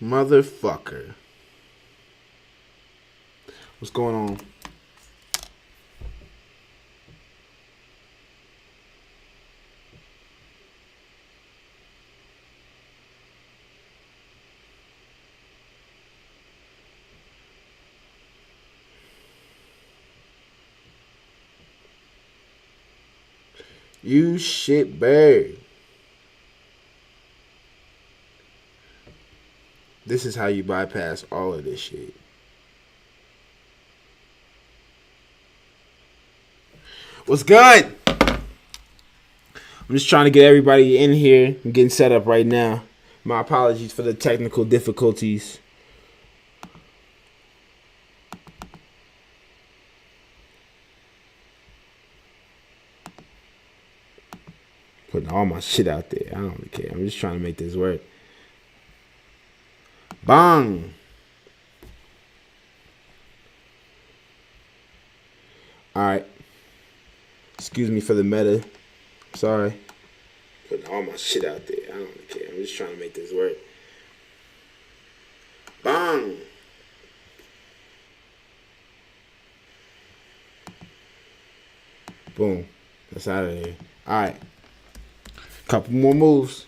Motherfucker. What's going on? You shit bird. This is how you bypass all of this shit. What's good? I'm just trying to get everybody in here. I'm getting set up right now. My apologies for the technical difficulties. Putting all my shit out there. I don't really care. I'm just trying to make this work. Bang. Alright. Excuse me for the meta. Sorry. Putting all my shit out there. I don't really care. I'm just trying to make this work. Bang. Boom. That's out of there. Alright. Couple more moves.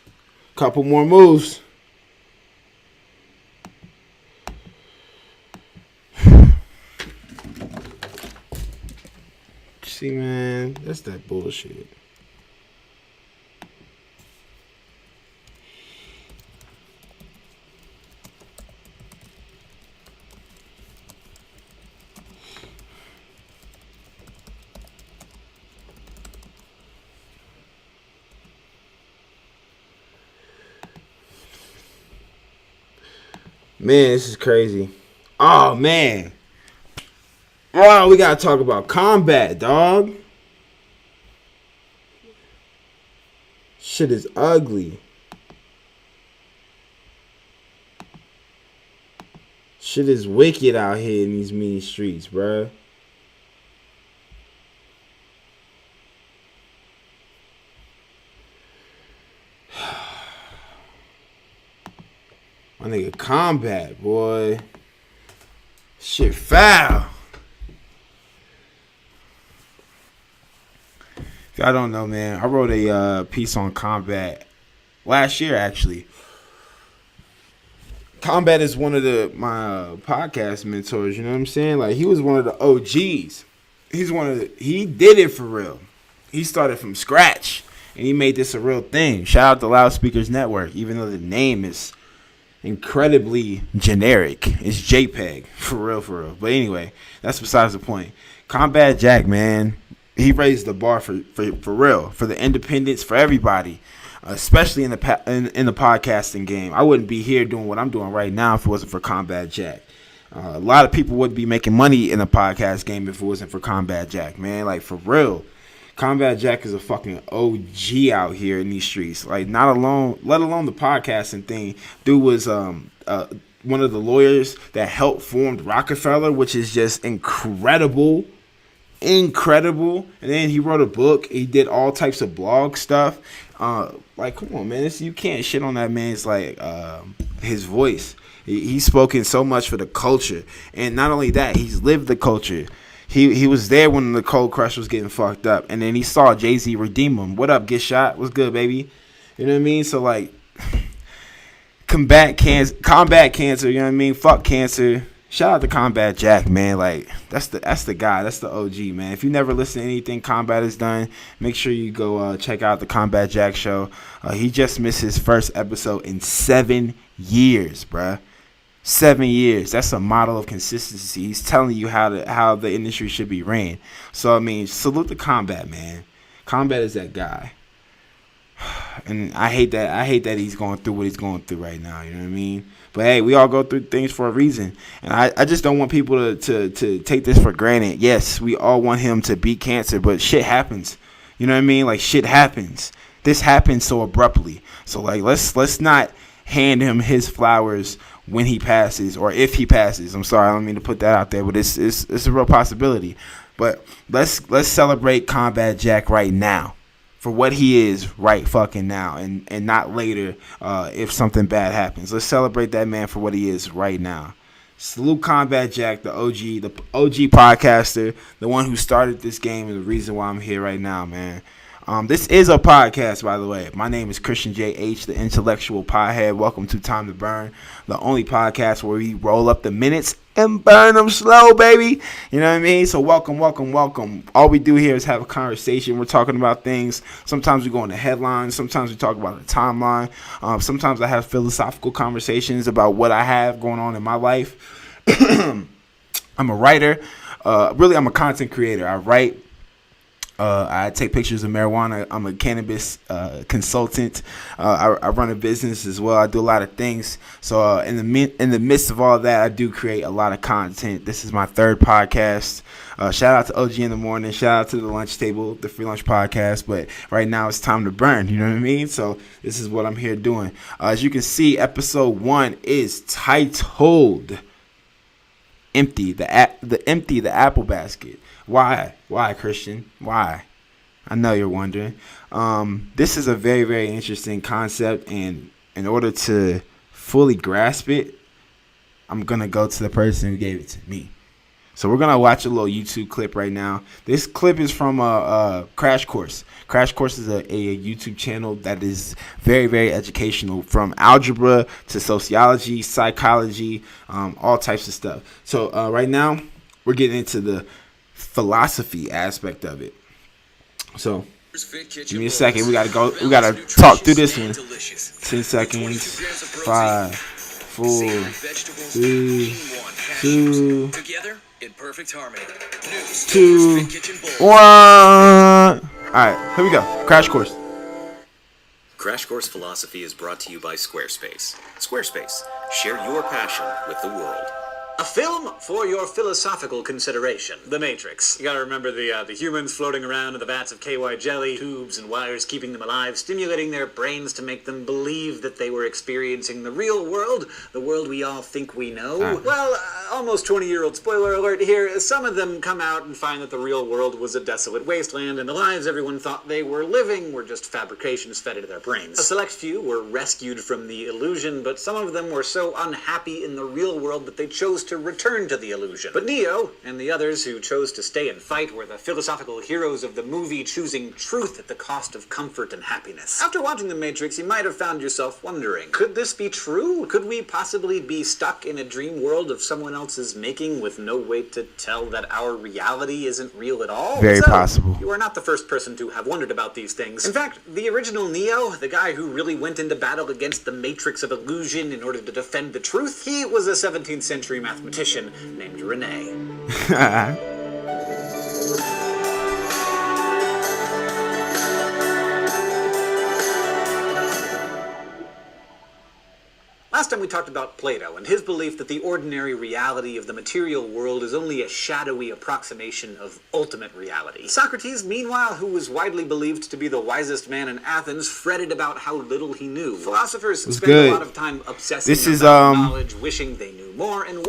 See, man, that's that bullshit. Man, this is crazy. Oh, man. Oh, we gotta talk about combat, dog. Shit is ugly. Shit is wicked out here in these mean streets, bruh. My nigga combat, boy. Shit foul. If y'all don't know, man, I wrote a piece on combat last year, actually. Combat is one of my podcast mentors, you know what I'm saying? Like, he was one of the OGs. He did it for real. He started from scratch, and he made this a real thing. Shout out to Loudspeakers Network, even though the name is incredibly generic. It's JPEG, for real. But anyway, that's besides the point. Combat Jack, man, he raised the bar for real, for the independence, for everybody, especially in the podcasting game. I wouldn't be here doing what I'm doing right now if it wasn't for Combat Jack. A lot of people wouldn't be making money in the podcast game if it wasn't for Combat Jack, man. Like, for real. Combat Jack is a fucking OG out here in these streets. Like, let alone the podcasting thing. Dude was one of the lawyers that helped form Rockefeller, which is just incredible. And then he wrote a book. He did all types of blog stuff. Like, come on, man. You can't shit on that man's, like, his voice. He's spoken so much for the culture. And not only that, he's lived the culture. He was there when the Cold Crush was getting fucked up. And then he saw Jay-Z redeem him. What up, Get Shot? What's good, baby? You know what I mean? So, like, combat cancer, you know what I mean? Fuck cancer. Shout out to Combat Jack, man. Like, that's the guy. That's the OG, man. If you never listen to anything Combat has done, make sure you go check out the Combat Jack show. He just missed his first episode in 7 years, bruh. 7 years. That's a model of consistency. He's telling you how the industry should be ran. So, I mean, salute to Combat, man. Combat is that guy. And I hate that he's going through what he's going through right now. You know what I mean? But hey, we all go through things for a reason. And I just don't want people to take this for granted. Yes, we all want him to beat cancer, but shit happens. You know what I mean? Like, shit happens. This happened so abruptly. So, like, let's not hand him his flowers when he passes, or if he passes. I'm sorry, I don't mean to put that out there, but it's a real possibility. But let's celebrate Combat Jack right now. for what he is right fucking now, and not later if something bad happens. Let's celebrate that man for what he is right now. Salute Combat Jack, the OG podcaster, the one who started this game, and the reason why I'm here right now, man. This is a podcast, by the way. My name is Christian J.H., the intellectual pothead. Welcome to Time to Burn, the only podcast where we roll up the minutes and burn them slow, baby. You know what I mean? So welcome. All we do here is have a conversation. We're talking about things. Sometimes we go into headlines. Sometimes we talk about the timeline. Sometimes I have philosophical conversations about what I have going on in my life. I'm a writer. Really, I'm a content creator. I write. I take pictures of marijuana. I'm a cannabis consultant. I run a business as well. I do a lot of things. So in the midst of all that, I do create a lot of content. This is my third podcast. Shout out to OG in the morning. Shout out to the lunch table, the free lunch podcast. But right now it's time to burn. You know what I mean? So this is what I'm here doing. As you can see, episode 1 is titled "Empty the Apple Basket." Why, Christian? Why? I know you're wondering. This is a very, very interesting concept, and in order to fully grasp it, I'm going to go to the person who gave it to me. So we're going to watch a little YouTube clip right now. This clip is from Crash Course. Crash Course is a YouTube channel that is very, very educational, from algebra to sociology, psychology, all types of stuff. So right now, we're getting into the philosophy aspect of it. So give me a second. We gotta talk through this one. 10 seconds. 5, 4, 3, 2, together in perfect harmony. 2, 1. Alright, here we go. Crash Course. Crash Course Philosophy is brought to you by Squarespace. Squarespace, share your passion with the world. A film for your philosophical consideration. The Matrix. You gotta remember the humans floating around in the vats of KY jelly, tubes and wires keeping them alive, stimulating their brains to make them believe that they were experiencing the real world, the world we all think we know. Well, almost 20-year-old spoiler alert here. Some of them come out and find that the real world was a desolate wasteland, and the lives everyone thought they were living were just fabrications fed into their brains. A select few were rescued from the illusion, but some of them were so unhappy in the real world that they chose to return to the illusion. But Neo and the others who chose to stay and fight were the philosophical heroes of the movie, choosing truth at the cost of comfort and happiness. After watching The Matrix, you might have found yourself wondering, could this be true? Could we possibly be stuck in a dream world of someone else's making with no way to tell that our reality isn't real at all? Very possible. You are not the first person to have wondered about these things. In fact, the original Neo, the guy who really went into battle against the matrix of illusion in order to defend the truth, he was a 17th century mathematician named Rene. Last time we talked about Plato and his belief that the ordinary reality of the material world is only a shadowy approximation of ultimate reality. Socrates, meanwhile, who was widely believed to be the wisest man in Athens, fretted about how little he knew. Philosophers spend a lot of time obsessing about knowledge, wishing they knew more, and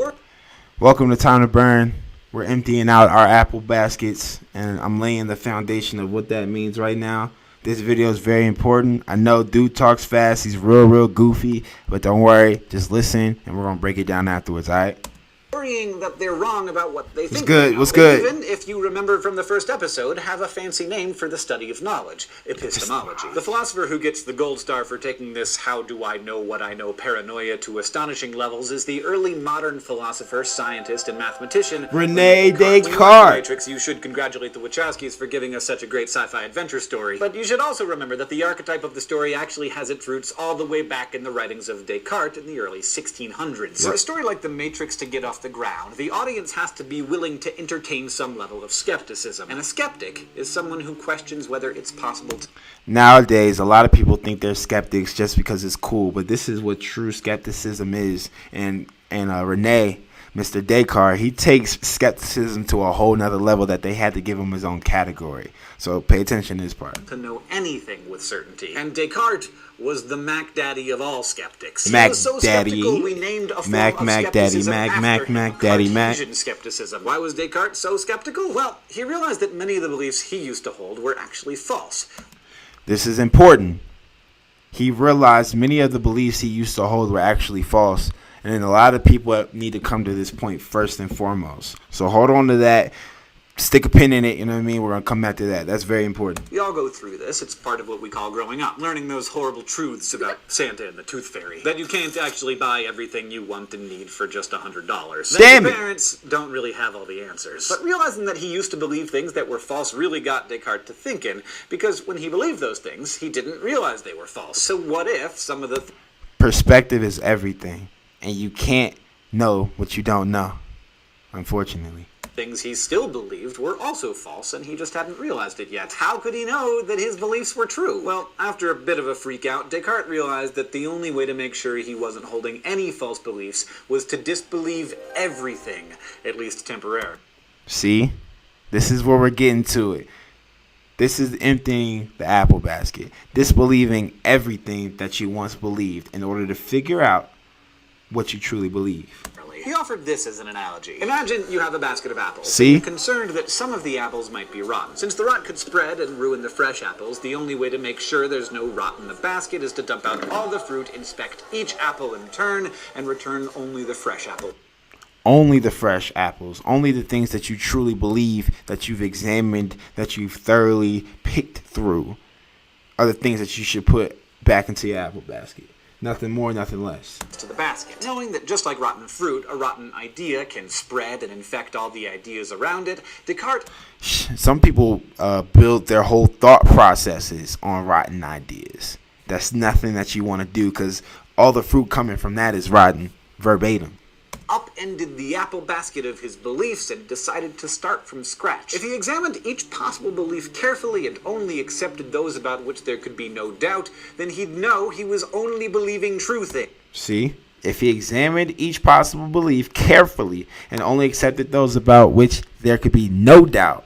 Welcome to Time to Burn. We're emptying out our apple baskets, and I'm laying the foundation of what that means right now. This video is very important. I know dude talks fast. He's real goofy, but don't worry. Just listen, and we're going to break it down afterwards, all right? Worrying that they're wrong about what they think. What's good? Even, if you remember from the first episode, have a fancy name for the study of knowledge, epistemology. The philosopher who gets the gold star for taking this how do I know what I know paranoia to astonishing levels is the early modern philosopher, scientist, and mathematician Rene Descartes. When you watch The Matrix, you should congratulate the Wachowskis for giving us such a great sci-fi adventure story. But you should also remember that the archetype of the story actually has its roots all the way back in the writings of Descartes in the early 1600s. For a story like The Matrix to get off the ground, the audience has to be willing to entertain some level of skepticism. And a skeptic is someone who questions whether it's possible to... Nowadays, a lot of people think they're skeptics just because it's cool, but this is what true skepticism is. And Rene, Mr. Descartes, he takes skepticism to a whole nother level that they had to give him his own category. So pay attention to this part. To know anything with certainty. And Descartes was the Mac Daddy of all skeptics. Mac he was so Daddy. skeptical we named a form Mac of Daddy. skepticism Mac after Daddy. him, Mac. Cartesian skepticism. Why was Descartes so skeptical? Well, he realized that many of the beliefs he used to hold were actually false. This is important. He realized many of the beliefs he used to hold were actually false. And then a lot of people need to come to this point first and foremost. So hold on to that. Stick a pin in it, you know what I mean? We're going to come back to that. That's very important. We all go through this. It's part of what we call growing up. Learning those horrible truths about Santa and the Tooth Fairy. That you can't actually buy everything you want and need for just $100. Damn Your it. parents don't really have all the answers. But realizing that he used to believe things that were false really got Descartes to thinking, because when he believed those things, he didn't realize they were false. So what if some of the Perspective is everything. And you can't know what you don't know, unfortunately. things he still believed were also false, and he just hadn't realized it yet? How could he know that his beliefs were true? Well, after a bit of a freak out, Descartes realized that the only way to make sure he wasn't holding any false beliefs was to disbelieve everything, at least temporarily. See? This is where we're getting to it. This is emptying the apple basket. Disbelieving everything that you once believed in order to figure out what you truly believe. He offered this as an analogy. Imagine you have a basket of apples. See? You're concerned that some of the apples might be rotten. Since the rot could spread and ruin the fresh apples, the only way to make sure there's no rot in the basket is to dump out all the fruit, inspect each apple in turn, and return only the fresh apple. Only the fresh apples, only the things that you truly believe, that you've examined, that you've thoroughly picked through, are the things that you should put back into your apple basket. Nothing more, nothing less. To the basket. Knowing that just like rotten fruit, a rotten idea can spread and infect all the ideas around it, Descartes... Some people build their whole thought processes on rotten ideas. That's nothing that you want to do because all the fruit coming from that is rotten, verbatim. Upended the apple basket of his beliefs and decided to start from scratch. If he examined each possible belief carefully and only accepted those about which there could be no doubt, then he'd know he was only believing true things. See? If he examined each possible belief carefully and only accepted those about which there could be no doubt,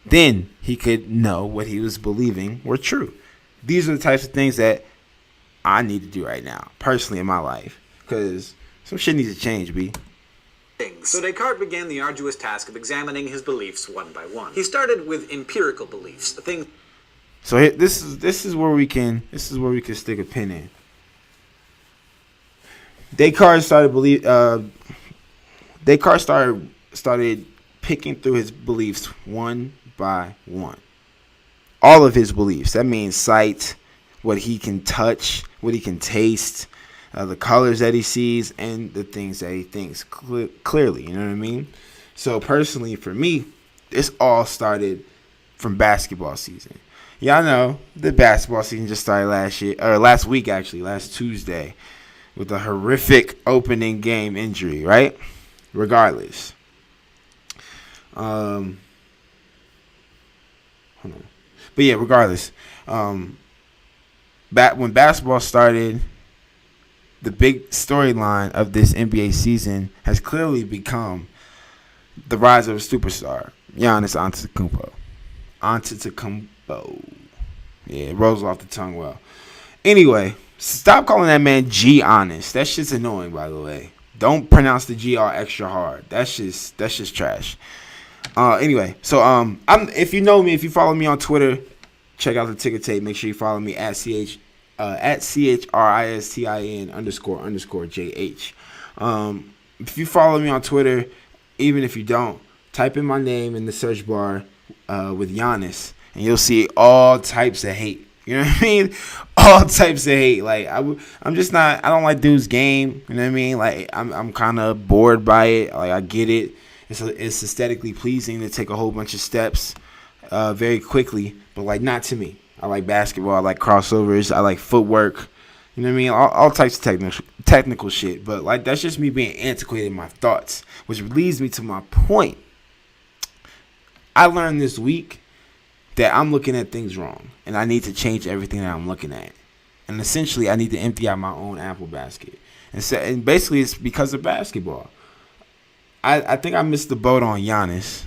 then he could know what he was believing were true. These are the types of things that I need to do right now, personally in my life, because some shit needs to change, B. So Descartes began the arduous task of examining his beliefs one by one. He started with empirical beliefs, things. So this is where we can stick a pin in. Descartes started picking through his beliefs one by one. All of his beliefs. That means sight, what he can touch, what he can taste, the colors that he sees, and the things that he thinks clearly. You know what I mean? So personally, for me, this all started from basketball season. Y'all know the basketball season just started last week, last Tuesday, with a horrific opening game injury, right? Regardless. Hold on. But yeah, regardless. When basketball started, the big storyline of this NBA season has clearly become the rise of a superstar, Giannis Antetokounmpo. Yeah, it rolls off the tongue well. Anyway, stop calling that man Giannis. That shit's annoying, by the way. Don't pronounce the G all extra hard. That's just trash. Anyway, so if you know me, if you follow me on Twitter, check out the ticker tape. Make sure you follow me at CHRISTIN __JH. If you follow me on Twitter, even if you don't, type in my name in the search bar with Giannis, and you'll see all types of hate. You know what I mean? All types of hate. Like I'm just not. I don't like dude's game. You know what I mean? Like I'm kind of bored by it. Like I get it. It's aesthetically pleasing to take a whole bunch of steps very quickly, but like not to me. I like basketball. I like crossovers. I like footwork. You know what I mean? All types of technical shit. But like that's just me being antiquated in my thoughts, which leads me to my point. I learned this week that I'm looking at things wrong, and I need to change everything that I'm looking at. And essentially, I need to empty out my own apple basket. And basically, it's because of basketball. I think I missed the boat on Giannis.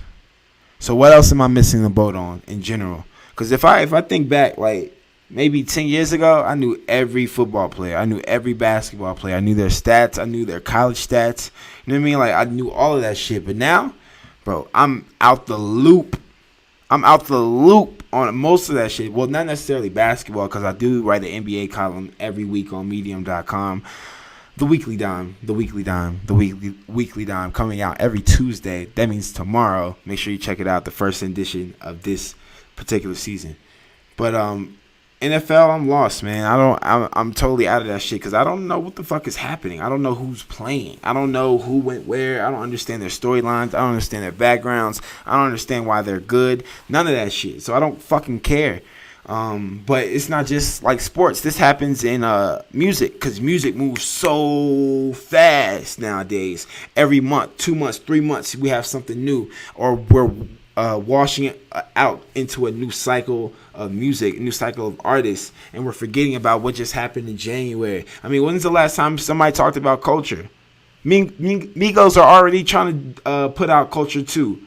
So what else am I missing the boat on in general? Because if I think back, like maybe 10 years ago, I knew every football player. I knew every basketball player. I knew their stats. I knew their college stats. You know what I mean? Like I knew all of that shit. But now, bro, I'm out the loop. I'm out the loop on most of that shit. Well, not necessarily basketball, because I do write an NBA column every week on Medium.com. The Weekly Dime coming out every Tuesday. That means tomorrow. Make sure you check it out, the first edition of this particular season. But NFL, I'm lost, man. I'm totally out of that shit because I don't know what the fuck is happening. I don't know who's playing. I don't know who went where. I don't understand their storylines. I don't understand their backgrounds. I don't understand why they're good. None of that shit. So I don't fucking care. But it's not just like sports. This happens in music, because music moves so fast nowadays. Every month, 2 months, 3 months, we have something new, or we're washing it out into a new cycle of music, a new cycle of artists, and we're forgetting about what just happened in January. I mean, when's the last time somebody talked about culture? Migos are already trying to put out culture too.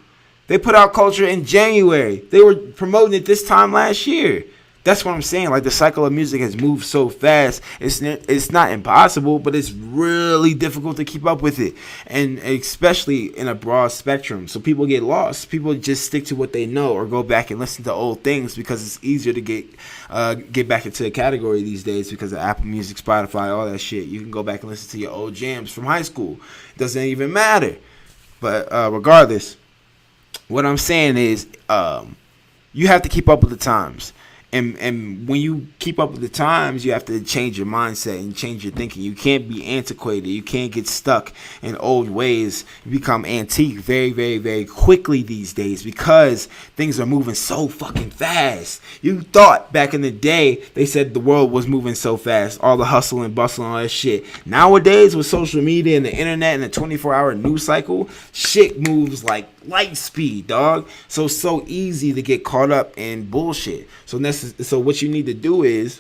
They put out culture in January. They were promoting it this time last year. That's what I'm saying. Like, the cycle of music has moved so fast. It's not impossible, but it's really difficult to keep up with it, and especially in a broad spectrum. So people get lost. People just stick to what they know, or go back and listen to old things, because it's easier to get back into a category these days because of Apple Music, Spotify, all that shit. You can go back and listen to your old jams from high school. It doesn't even matter. But regardless, what I'm saying is, you have to keep up with the times. And when you keep up with the times, you have to change your mindset and change your thinking. You can't be antiquated. You can't get stuck in old ways. You become antique very, very, very quickly these days, because things are moving so fucking fast. You thought back in the day, they said the world was moving so fast, all the hustle and bustle and all that shit. Nowadays, with social media and the internet and the 24-hour news cycle, shit moves like light speed, dog. So it's so easy to get caught up in bullshit. So what you need to do is,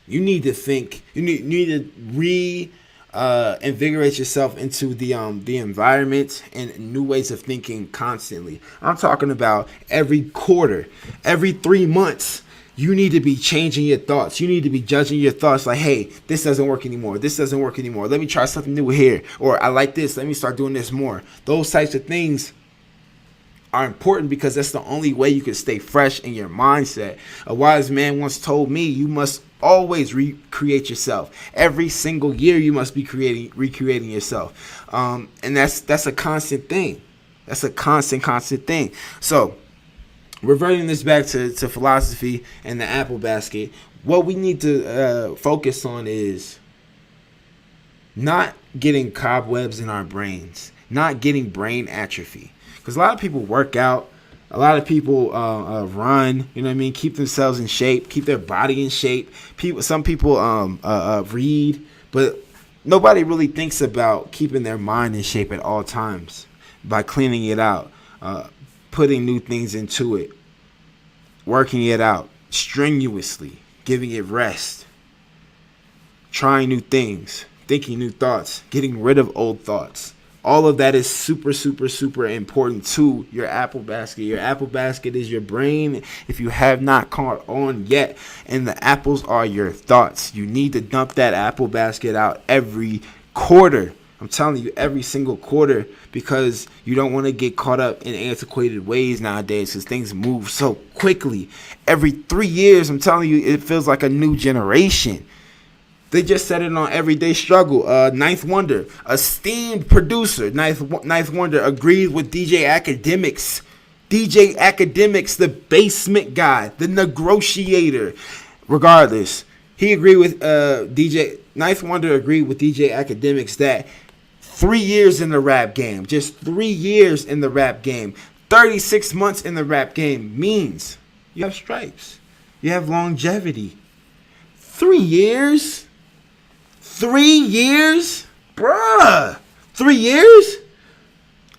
you need to think. You need to invigorate yourself into the environment and new ways of thinking constantly. I'm talking about every quarter, every 3 months. You need to be changing your thoughts. You need to be judging your thoughts like, hey, this doesn't work anymore. This doesn't work anymore. Let me try something new here. Or I like this. Let me start doing this more. Those types of things are important, because that's the only way you can stay fresh in your mindset. A wise man once told me, you must always recreate yourself. Every single year you must be recreating yourself. And that's a constant thing. That's a constant thing. So, reverting this back to philosophy and the apple basket, what we need to focus on is not getting cobwebs in our brains, not getting brain atrophy. Because a lot of people work out, a lot of people run, you know what I mean, keep themselves in shape, keep their body in shape. Some people read, but nobody really thinks about keeping their mind in shape at all times by cleaning it out, putting new things into it, working it out strenuously, giving it rest, trying new things, thinking new thoughts, getting rid of old thoughts. All of that is super, super, super important to your apple basket. Your apple basket is your brain, if you have not caught on yet. And the apples are your thoughts. You need to dump that apple basket out every quarter. I'm telling you, every single quarter, because you don't want to get caught up in antiquated ways nowadays, because things move so quickly. Every 3 years, I'm telling you, it feels like a new generation. They just said it on Everyday Struggle. Ninth Wonder, esteemed producer, Ninth Wonder, agreed with DJ Academics. DJ Academics, the basement guy, the negotiator. Regardless, he agreed with Ninth Wonder agreed with DJ Academics that 3 years in the rap game, just 3 years in the rap game, 36 months in the rap game means you have stripes. You have longevity. 3 years? 3 years? Bruh. 3 years?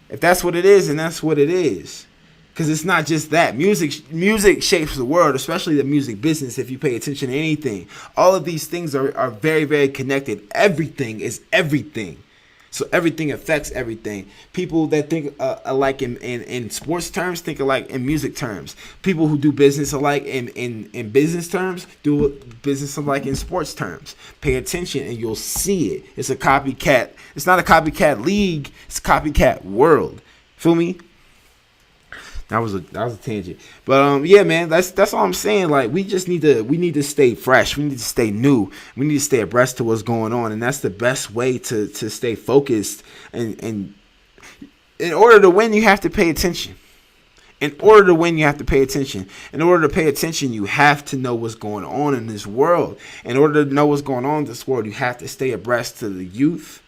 If that's what it is, then that's what it is. Because it's not just that. Music shapes the world, especially the music business, if you pay attention to anything. All of these things are very, very connected. Everything is everything. So everything affects everything. People that think alike in sports terms think alike in music terms. People who do business alike in business terms do business alike in sports terms. Pay attention and you'll see it. It's a copycat. It's not a copycat league. It's a copycat world. Feel me? That was a tangent. But yeah, man, that's all I'm saying. Like we need to stay fresh. We need to stay new. We need to stay abreast to what's going on, and that's the best way to stay focused. And in order to win, you have to pay attention. In order to win, you have to pay attention. In order to pay attention, you have to know what's going on in this world. In order to know what's going on in this world, you have to stay abreast to the youth,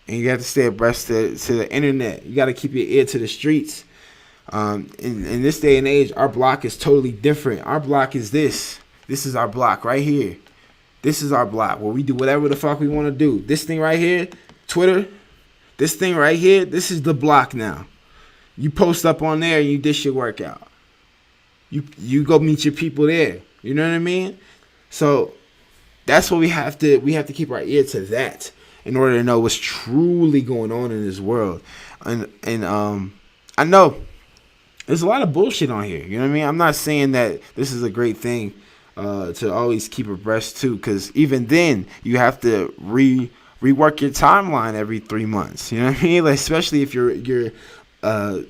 and you have to stay abreast to the internet. You got to keep your ear to the streets. In this day and age, our block is totally different. Our block is this. This is our block right here. This is our block where we do whatever the fuck we want to do. This thing right here, Twitter, this thing right here, this is the block now. You post up on there and you dish your workout. You go meet your people there. You know what I mean? So that's what we have to keep our ear to that in order to know what's truly going on in this world. And I know there's a lot of bullshit on here. You know what I mean? I'm not saying that this is a great thing to always keep abreast to, because even then you have to rework your timeline every 3 months. You know what I mean? Like, especially if you're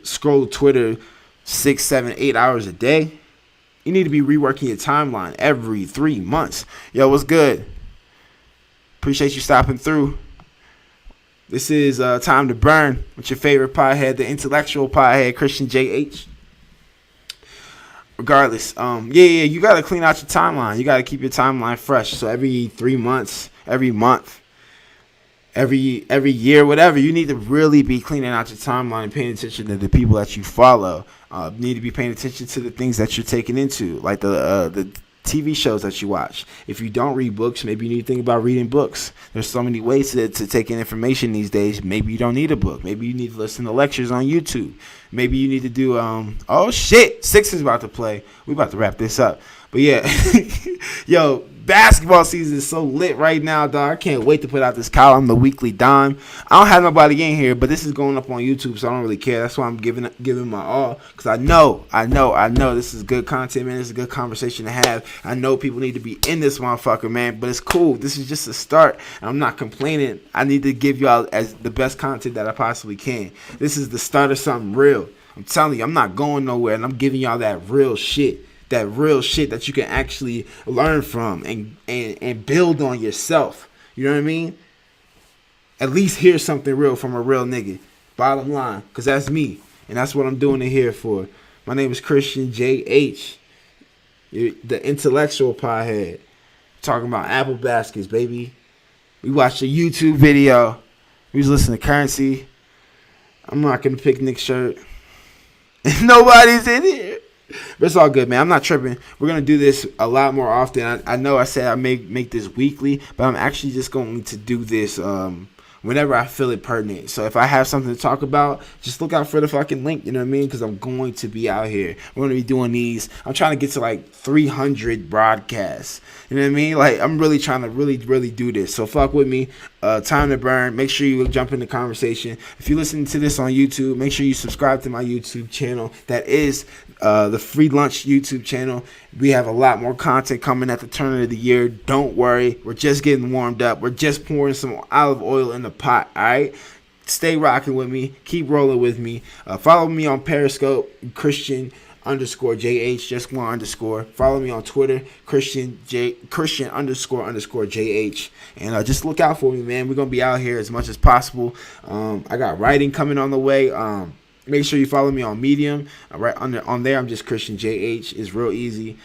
scroll Twitter 6, 7, 8 hours a day. You need to be reworking your timeline every 3 months. Yo, what's good? Appreciate you stopping through. This is Time to Burn with your favorite pothead, the intellectual pothead, Christian JH. Regardless, you got to clean out your timeline. You got to keep your timeline fresh. So every 3 months, every month, every year, whatever, you need to really be cleaning out your timeline and paying attention to the people that you follow. You need to be paying attention to the things that you're taking into, like the TV shows that you watch. If you don't read books, maybe you need to think about reading books. There's so many ways to take in information these days. Maybe you don't need a book. Maybe you need to listen to lectures on YouTube. Maybe you need to do oh shit, Six is about to play. We about to wrap this up. But yeah, yo, basketball season is so lit right now, dog. I can't wait to put out this column, The Weekly Dime. I don't have nobody in here, but this is going up on YouTube, so I don't really care. That's why I'm giving my all, because I know this is good content, man. This is a good conversation to have. I know people need to be in this motherfucker, man, but it's cool. This is just a start, and I'm not complaining. I need to give y'all as the best content that I possibly can. This is the start of something real. I'm telling you, I'm not going nowhere, and I'm giving y'all that real shit. That real shit that you can actually learn from and build on yourself. You know what I mean? At least hear something real from a real nigga. Bottom line, because that's me. And that's what I'm doing it here for. My name is Christian JH. The intellectual pothead. Talking about apple baskets, baby. We watched a YouTube video. We was listening to Currency. I'm not going to pick Nick's shirt. Nobody's in here. But it's all good, man. I'm not tripping. We're going to do this a lot more often. I know I said I may make this weekly, but I'm actually just going to do this whenever I feel it pertinent. So if I have something to talk about, just look out for the fucking link, you know what I mean? Because I'm going to be out here. We're going to be doing these. I'm trying to get to like 300 broadcasts. You know what I mean? Like, I'm really trying to really do this. So fuck with me. Time to Burn. Make sure you jump in the conversation. If you're listening to this on YouTube, make sure you subscribe to my YouTube channel. That is the Free Lunch YouTube channel. We have a lot more content coming at the turn of the year. Don't worry. We're just getting warmed up. We're just pouring some olive oil in the pot. All right? Stay rocking with me. Keep rolling with me. Follow me on Periscope, Christian_JH, just one underscore. Follow me on Twitter, Christian__JH. And just look out for me, man. We're going to be out here as much as possible. I got writing coming on the way. Make sure you follow me on Medium. Right on there, I'm just Christian JH. It's real easy.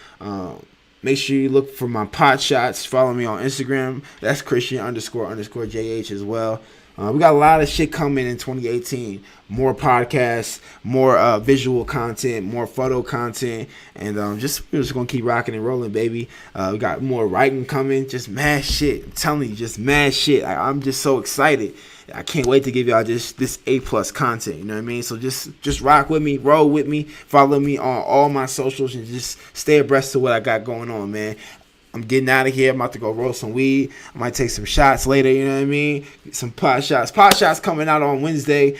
Make sure you look for my pot shots. Follow me on Instagram. That's Christian__JH as well. We got a lot of shit coming in 2018. More podcasts, more visual content, more photo content, and we're just gonna keep rocking and rolling, baby. We got more writing coming, just mad shit. I'm telling you, just mad shit. I'm just so excited. I can't wait to give y'all just this A+ content. You know what I mean? So just rock with me, roll with me, follow me on all my socials, and just stay abreast to what I got going on, man. I'm getting out of here. I'm about to go roll some weed. I might take some shots later, you know what I mean? Some pot shots. Pot shots coming out on Wednesday.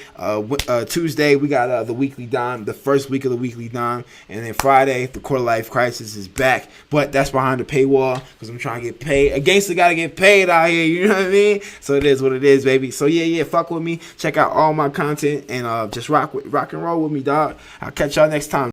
Tuesday, we got the Weekly Dime, the first week of the Weekly Dime. And then Friday, the Quarter Life Crisis is back. But that's behind the paywall because I'm trying to get paid. A gangster got to get paid out here, you know what I mean? So it is what it is, baby. So yeah, fuck with me. Check out all my content and just rock and roll with me, dog. I'll catch y'all next time.